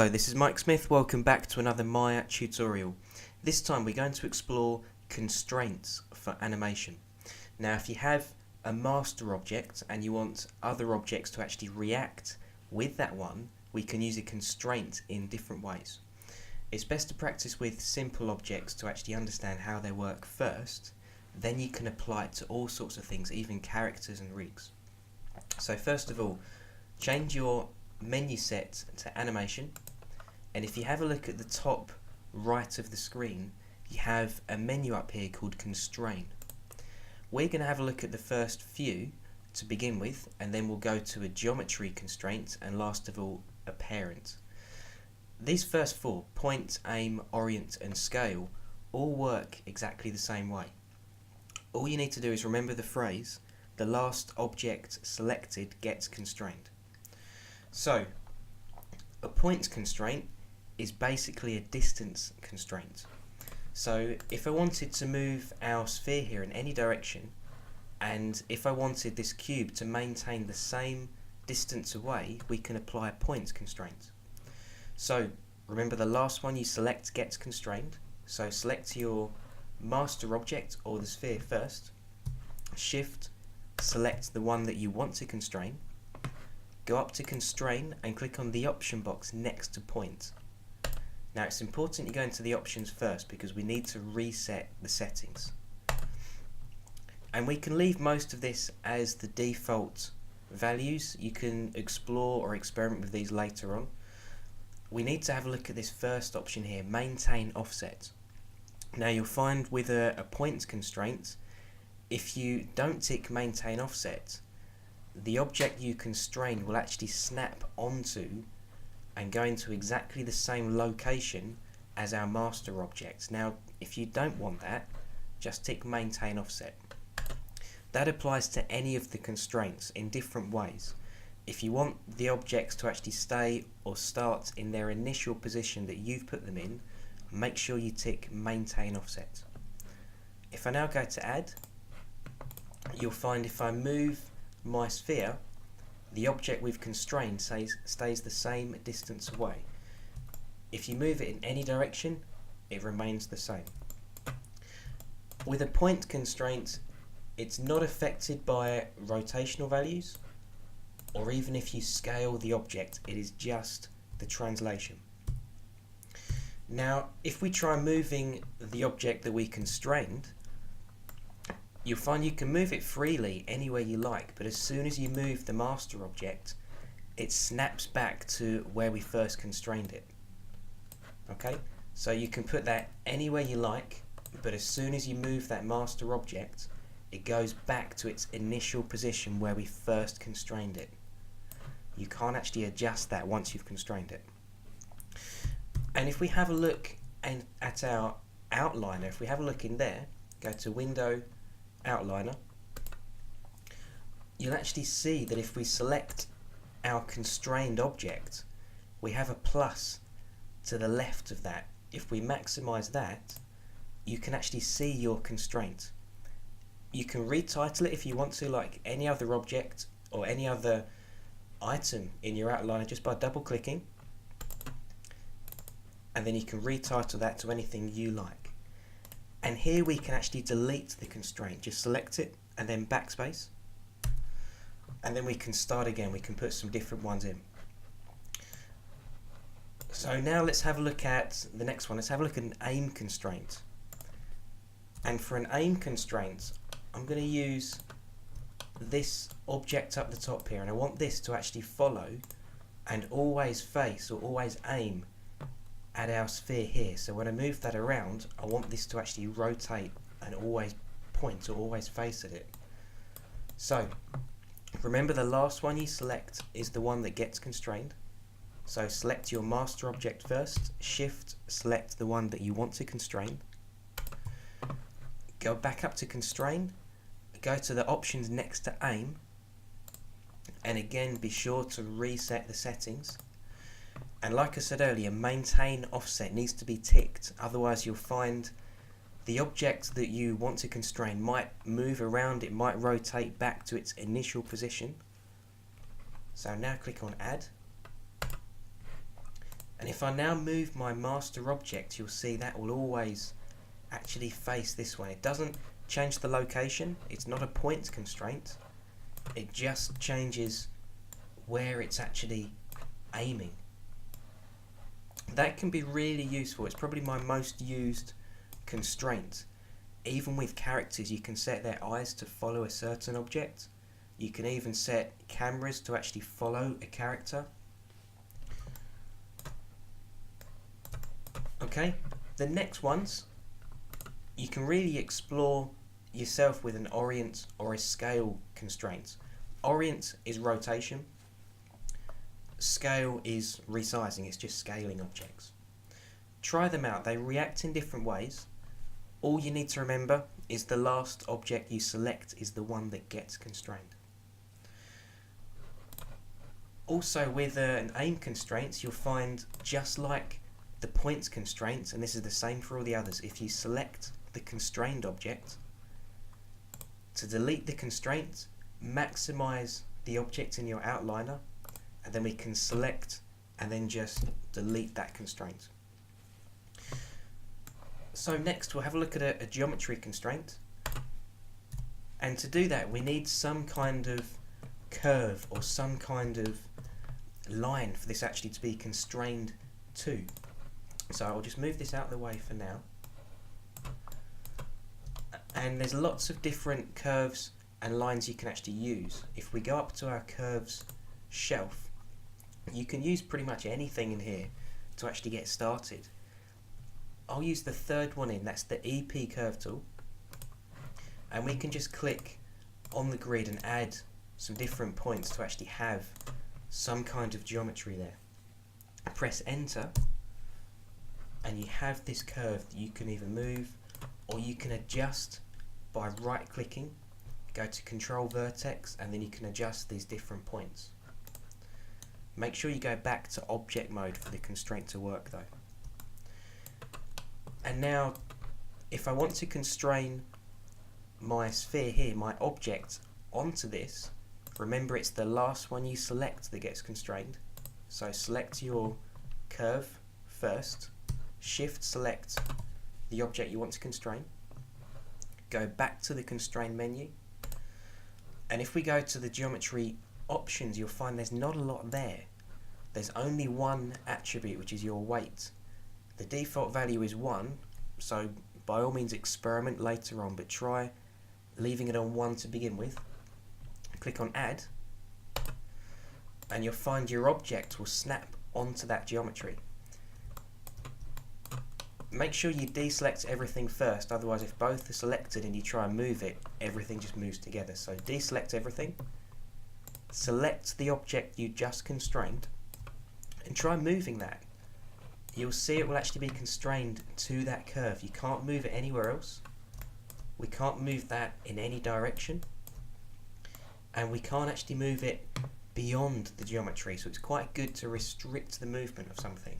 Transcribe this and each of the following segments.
Hello, this is Mike Smith. Welcome back to another Maya tutorial. This time we're going to explore constraints for animation. Now, if you have a master object and you want other objects to actually react with that one, we can use a constraint in different ways. It's best to practice with simple objects to actually understand how they work first. Then you can apply it to all sorts of things, even characters and rigs. So first of all, change your menu set to animation, and if you have a look at the top right of the screen, you have a menu up here called constrain. We're going to have a look at the first few to begin with, and then we'll go to a geometry constraint, and last of all a parent. These first four, point, aim, orient and scale, all work exactly the same way. All you need to do is remember the phrase, the last object selected gets constrained. So, a point constraint is basically a distance constraint. So, if I wanted to move our sphere here in any direction, and if I wanted this cube to maintain the same distance away, we can apply a point constraint. So, remember the last one you select gets constrained. So, select your master object or the sphere first, shift, select the one that you want to constrain, go up to constrain and click on the option box next to point. Now it's important you go into the options first because we need to reset the settings. And we can leave most of this as the default values. You can explore or experiment with these later on. We need to have a look at this first option here, maintain offset. Now you'll find with a point constraint, if you don't tick maintain offset, the object you constrain will actually snap onto and go into exactly the same location as our master object. Now, if you don't want that, just tick maintain offset. That applies to any of the constraints in different ways. If you want the objects to actually stay or start in their initial position that you've put them in, make sure you tick maintain offset. If I now go to add, you'll find if I move my sphere, the object we've constrained stays the same distance away. If you move it in any direction, it remains the same. With a point constraint, it's not affected by rotational values, or even if you scale the object, it is just the translation. Now, if we try moving the object that we constrained, you'll find you can move it freely anywhere you like, but as soon as you move the master object, it snaps back to where we first constrained it. Okay, so you can put that anywhere you like, but as soon as you move that master object, it goes back to its initial position where we first constrained it. You can't actually adjust that once you've constrained it. And if we have a look at our outliner, if we have a look in there, go to Window, Outliner, you'll actually see that if we select our constrained object, we have a plus to the left of that. If we maximize that, you can actually see your constraint. You can retitle it if you want to, like any other object or any other item in your outliner, just by double clicking, and then you can retitle that to anything you like. And here we can actually delete the constraint. Just select it and then backspace, and then we can start again. We can put some different ones in. So now let's have a look at the next one. Let's have a look at an aim constraint. And for an aim constraint, I'm going to use this object up the top here, and I want this to actually follow and always face or always aim at our sphere here. So when I move that around, I want this to actually rotate and always point or always face at it. So remember, the last one you select is the one that gets constrained. So select your master object first, shift, select the one that you want to constrain, go back up to constrain, go to the options next to aim, and again be sure to reset the settings. And like I said earlier, maintain offset needs to be ticked, otherwise you'll find the object that you want to constrain might move around, it might rotate back to its initial position. So now click on add, And if I now move my master object, you'll see that will always actually face this way. It doesn't change the location, it's not a point constraint, it just changes where it's actually aiming. That can be really useful. It's probably my most used constraint. Even with characters, you can set their eyes to follow a certain object. You can even set cameras to actually follow a character. Okay, the next ones you can really explore yourself with an orient or a scale constraint. Orient is rotation, scale is resizing, it's just scaling objects. Try them out, they react in different ways. All you need to remember is the last object you select is the one that gets constrained. Also with an aim constraints, you'll find just like the points constraints, and this is the same for all the others, if you select the constrained object, to delete the constraint, maximize the object in your outliner, and then we can select and then just delete that constraint. So next we'll have a look at a geometry constraint, and to do that we need some kind of curve or some kind of line for this actually to be constrained to. So I'll just move this out of the way for now. And there's lots of different curves and lines you can actually use. If we go up to our curves shelf, you can use pretty much anything in here to actually get started. I'll use the third one in, that's the EP curve tool, and we can just click on the grid and add some different points to actually have some kind of geometry there. Press enter and you have this curve that you can either move or you can adjust by right clicking, go to control vertex, and then you can adjust these different points. Make sure you go back to object mode for the constraint to work though. And now if I want to constrain my sphere here, my object, onto this, remember it's the last one you select that gets constrained. So select your curve first, shift select the object you want to constrain, go back to the constrain menu, and if we go to the geometry options, you'll find there's not a lot there. There's only one attribute, which is your weight. The default value is 1, so by all means experiment later on, but try leaving it on 1 to begin with. Click on add and you'll find your object will snap onto that geometry. Make sure you deselect everything first, otherwise if both are selected and you try and move it, everything just moves together. So deselect everything, select the object you just constrained, and try moving that. You'll see it will actually be constrained to that curve. You can't move it anywhere else. We can't move that in any direction, and we can't actually move it beyond the geometry, so it's quite good to restrict the movement of something.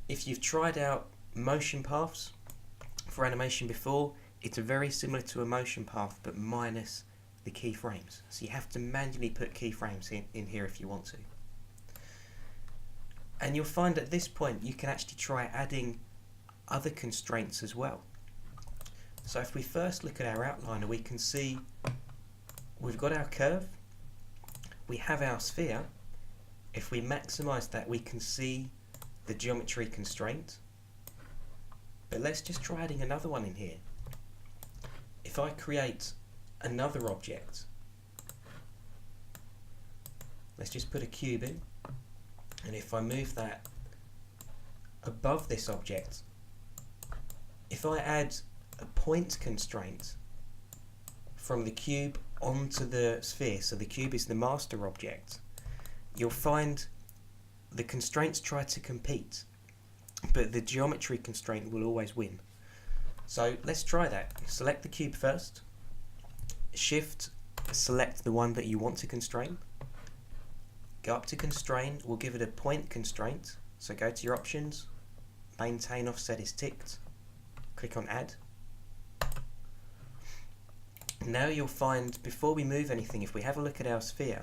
If you've tried out motion paths for animation before, it's very similar to a motion path but minus the keyframes. So you have to manually put keyframes in here if you want to. And you'll find at this point you can actually try adding other constraints as well. So if we first look at our outliner, we can see we've got our curve, we have our sphere. If we maximize that, we can see the geometry constraint. But let's just try adding another one in here. If I create another object, let's just put a cube in, and if I move that above this object, if I add a point constraint from the cube onto the sphere, so the cube is the master object, you'll find the constraints try to compete, but the geometry constraint will always win. So let's try that. Select the cube first, shift select the one that you want to constrain, go up to constrain, we'll give it a point constraint, so go to your options, maintain offset is ticked, click on add. Now you'll find, before we move anything, if we have a look at our sphere,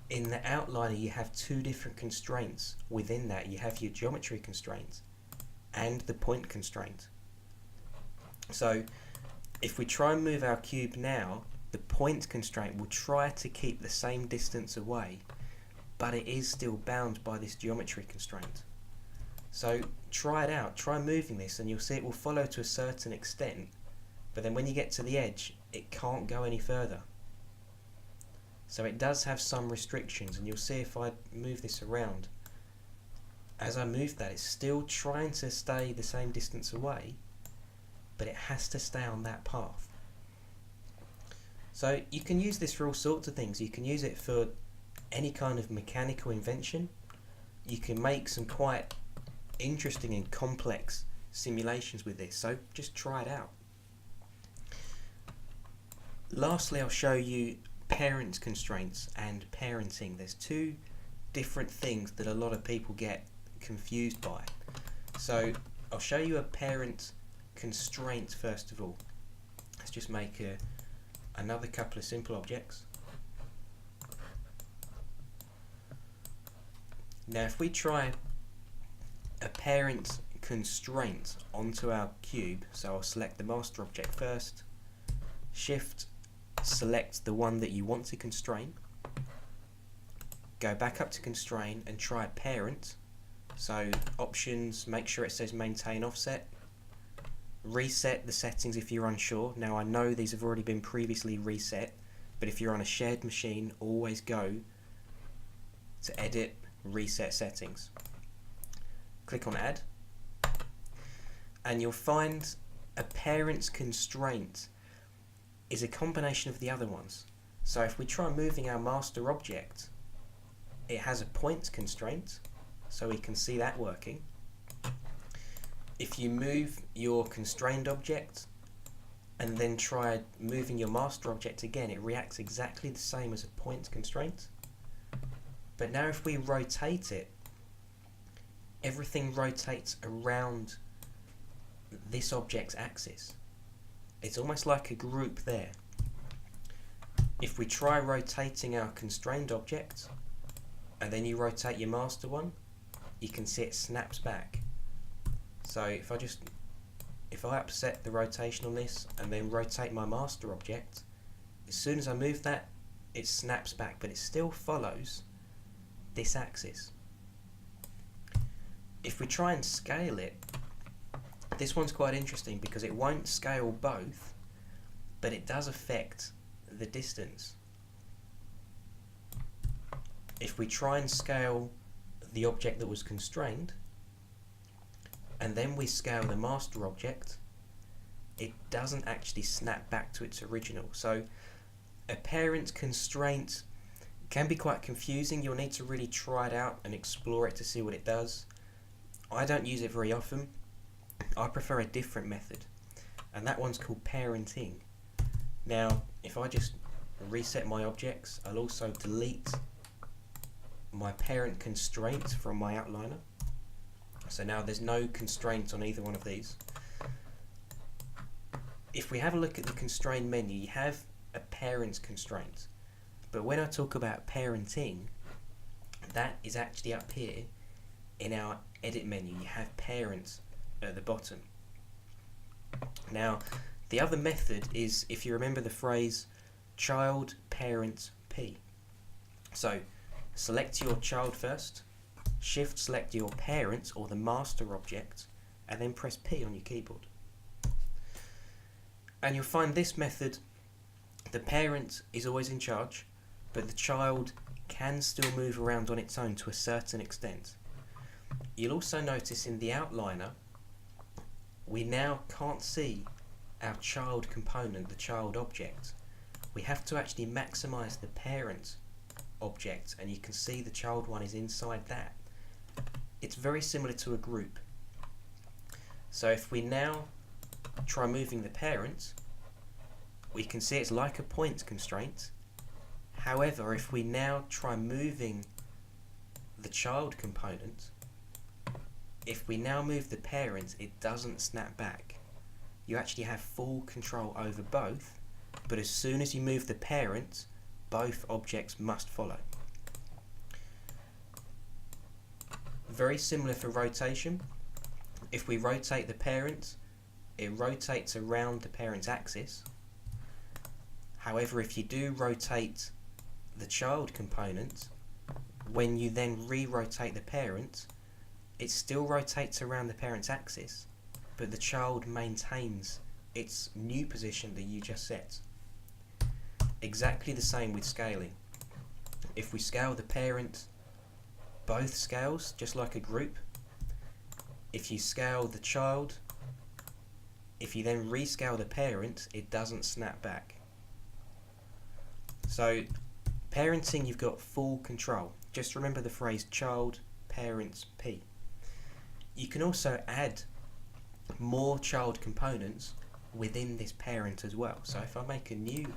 in the outliner you have two different constraints within that. You have your geometry constraint and the point constraint. So if we try and move our cube now, the point constraint will try to keep the same distance away, but it is still bound by this geometry constraint. So try it out, try moving this, and you'll see it will follow to a certain extent, but then when you get to the edge, it can't go any further. So it does have some restrictions, and you'll see if I move this around, as I move that, it's still trying to stay the same distance away, but it has to stay on that path. So you can use this for all sorts of things. You can use it for any kind of mechanical invention. You can make some quite interesting and complex simulations with this, so just try it out. Lastly, I'll show you parent constraints and parenting. There's two different things that a lot of people get confused by. So I'll show you a parent constraint first of all. Let's just make another couple of simple objects. Now if we try a parent constraint onto our cube, so I'll select the master object first, shift select the one that you want to constrain, go back up to constrain and try parent. So options, make sure it says maintain offset, reset the settings if you're unsure. Now I know these have already been previously reset, but if you're on a shared machine, always go to edit, reset settings. Click on add, and you'll find a parent constraint is a combination of the other ones. So if we try moving our master object, it has a point constraint, so we can see that working. If you move your constrained object and then try moving your master object again, it reacts exactly the same as a point constraint. But now if we rotate it, everything rotates around this object's axis. It's almost like a group there. If we try rotating our constrained object and then you rotate your master one, you can see it snaps back. So if I upset the rotation on this and then rotate my master object, as soon as I move that, it snaps back, but it still follows this axis. If we try and scale it, this one's quite interesting because it won't scale both, but it does affect the distance. If we try and scale the object that was constrained, and then we scale the master object, it doesn't actually snap back to its original. So a parent constraint can be quite confusing. You'll need to really try it out and explore it to see what it does. I don't use it very often. I prefer a different method, and that one's called parenting. Now if I just reset my objects, I'll also delete my parent constraint from my outliner. So now there's no constraint on either one of these. If we have a look at the constraint menu, you have a parent constraint, but when I talk about parenting, that is actually up here in our edit menu. You have parent at the bottom. Now the other method is, if you remember the phrase child parent P. So select your child first, shift select your parent or the master object, and then press P on your keyboard. And you'll find this method, the parent is always in charge, but the child can still move around on its own to a certain extent. You'll also notice in the outliner, we now can't see our child component, the child object. We have to actually maximize the parent object, and you can see the child one is inside that. It's very similar to a group. So if we now try moving the parent, we can see it's like a point constraint. However, if we now try moving the child component, if we now move the parent, it doesn't snap back. You actually have full control over both, but as soon as you move the parent, both objects must follow. Very similar for rotation. If we rotate the parent, it rotates around the parent's axis. However, if you do rotate the child component, when you then re-rotate the parent, it still rotates around the parent's axis, but the child maintains its new position that you just set. Exactly the same with scaling. If we scale the parent, both scales, just like a group. If you scale the child, if you then rescale the parent, it doesn't snap back. So, parenting, you've got full control. Just remember the phrase child, parents, P. You can also add more child components within this parent as well. So if I make a new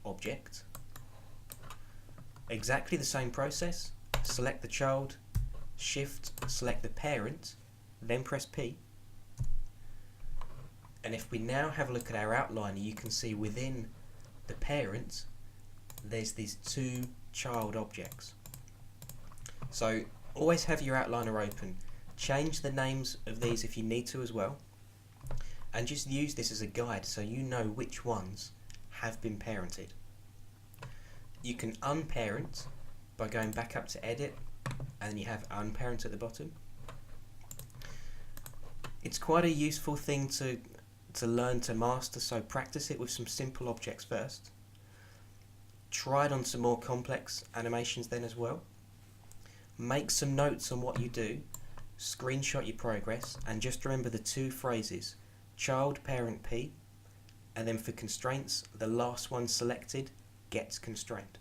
object, exactly the same process, select the child, shift, select the parent, then press P. And if we now have a look at our outliner, you can see within the parent, there's these two child objects. So always have your outliner open. Change the names of these if you need to as well. And just use this as a guide so you know which ones have been parented. You can unparent by going back up to edit, and you have unparent at the bottom. It's quite a useful thing to learn to master, so practice it with some simple objects first. Try it on some more complex animations then as well. Make some notes on what you do, screenshot your progress, and just remember the two phrases, child, parent, P, and then for constraints, the last one selected gets constraint.